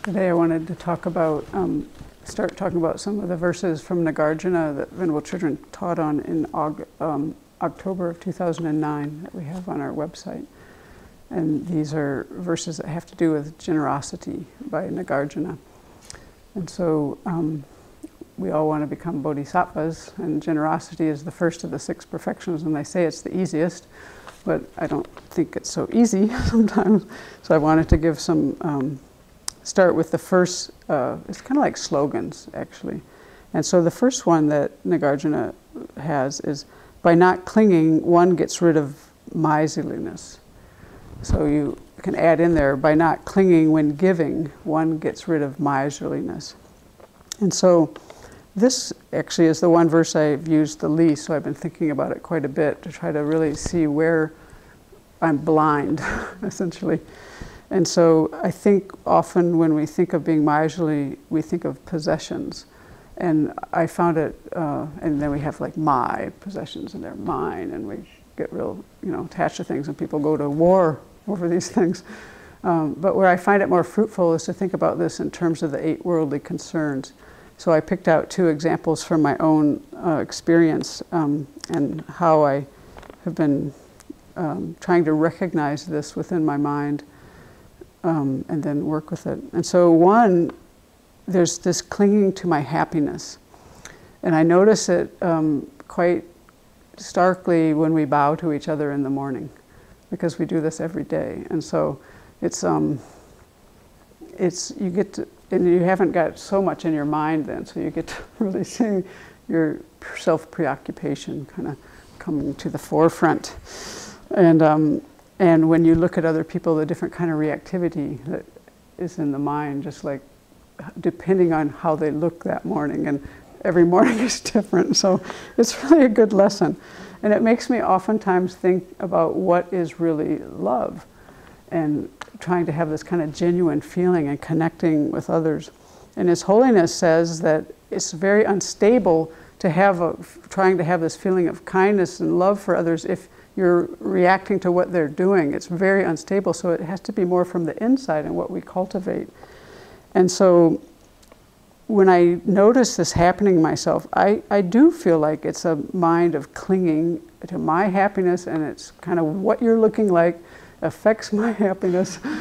Today I wanted to talk about, start talking about some of the verses from Nagarjuna that Venerable Children taught on in October of 2009 that we have on our website. And these are verses that have to do with generosity by Nagarjuna. And so we all want to become bodhisattvas, and generosity is the first of the 6 perfections, and they say it's the easiest, but I don't think it's so easy sometimes. So I wanted to give some, start with the first, it's kind of like slogans actually. And so the first one that Nagarjuna has is, by not clinging, one gets rid of miserliness. So you can add in there, by not clinging when giving, one gets rid of miserliness. And so this actually is the one verse I've used the least, so I've been thinking about it quite a bit to try to really see where I'm blind, essentially. And so I think often when we think of being miserly, we think of possessions. And I found it, and then we have like my possessions and they're mine, and we get real, attached to things, and people go to war over these things. But where I find it more fruitful is to think about this in terms of the 8 worldly concerns. So I picked out 2 examples from my own experience and how I have been trying to recognize this within my mind and then work with it. And so one, there's this clinging to my happiness. And I notice it quite starkly when we bow to each other in the morning, because we do this every day. And so it's you get to, and you haven't got so much in your mind then, so you get to really see your self-preoccupation kind of coming to the forefront. And when you look at other people, the different kind of reactivity that is in the mind, just like depending on how they look that morning, and every morning is different. So it's really a good lesson. And it makes me oftentimes think about what is really love, and trying to have this kind of genuine feeling and connecting with others. And His Holiness says that it's very unstable to have trying to have this feeling of kindness and love for others if you're reacting to what they're doing. It's very unstable, so it has to be more from the inside and what we cultivate. And so when I notice this happening myself, I do feel like it's a mind of clinging to my happiness, and it's kind of what you're looking like affects my happiness. and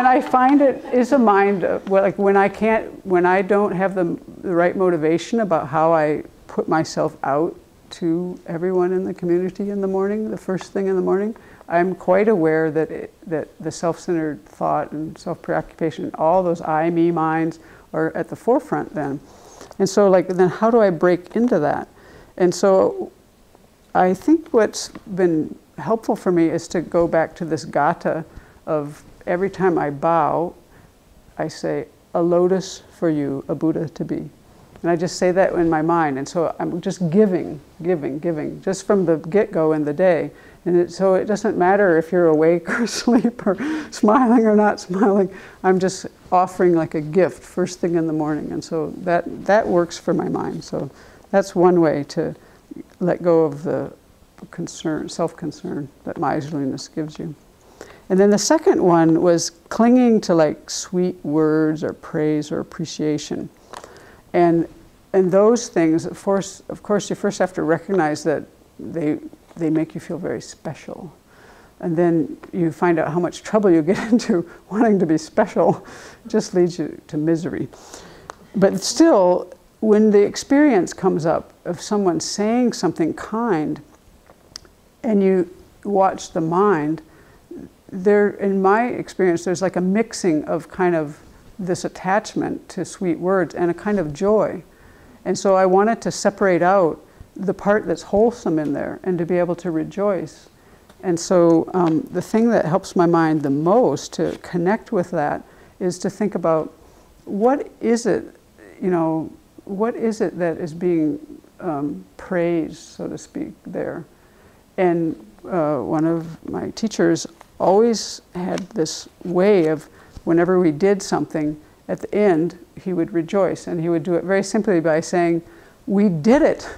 I find it is a mind of, well, like when I don't have the right motivation about how I put myself out to everyone in the community in the morning, the first thing in the morning, I'm quite aware that the self-centered thought and self-preoccupation, all those I, me minds are at the forefront then. And so then how do I break into that? And so I think what's been helpful for me is to go back to this gatha of every time I bow, I say, a lotus for you, a Buddha to be. And I just say that in my mind. And so I'm just giving, just from the get-go in the day. And so it doesn't matter if you're awake or asleep or smiling or not smiling. I'm just offering like a gift first thing in the morning. And so that works for my mind. So that's one way to let go of the concern, self-concern that miserliness gives you. And then the second one was clinging to like sweet words or praise or appreciation. And those things, of course, you first have to recognize that they make you feel very special. And then you find out how much trouble you get into wanting to be special. It just leads you to misery. But still, when the experience comes up of someone saying something kind, and you watch the mind, in my experience, there's like a mixing of kind of this attachment to sweet words and a kind of joy. And so I wanted to separate out the part that's wholesome in there and to be able to rejoice. And so the thing that helps my mind the most to connect with that is to think about what is it that is being praised, so to speak, there. And one of my teachers always had this way of, whenever we did something, at the end, he would rejoice. And he would do it very simply by saying, we did it.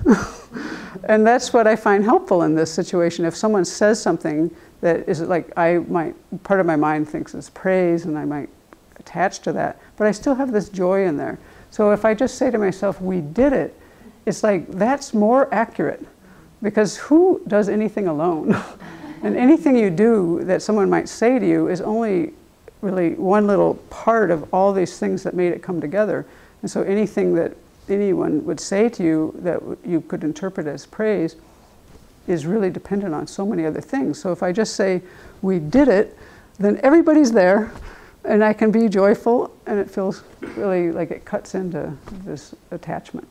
And that's what I find helpful in this situation. If someone says something that is like part of my mind thinks it's praise, and I might attach to that, but I still have this joy in there. So if I just say to myself, we did it, it's like, that's more accurate, because who does anything alone? And anything you do that someone might say to you is only really one little part of all these things that made it come together. And so anything that anyone would say to you that you could interpret as praise is really dependent on so many other things. So if I just say, we did it, then everybody's there, and I can be joyful, and it feels really like it cuts into this attachment.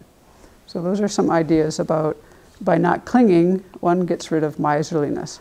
So those are some ideas about, by not clinging, one gets rid of miserliness.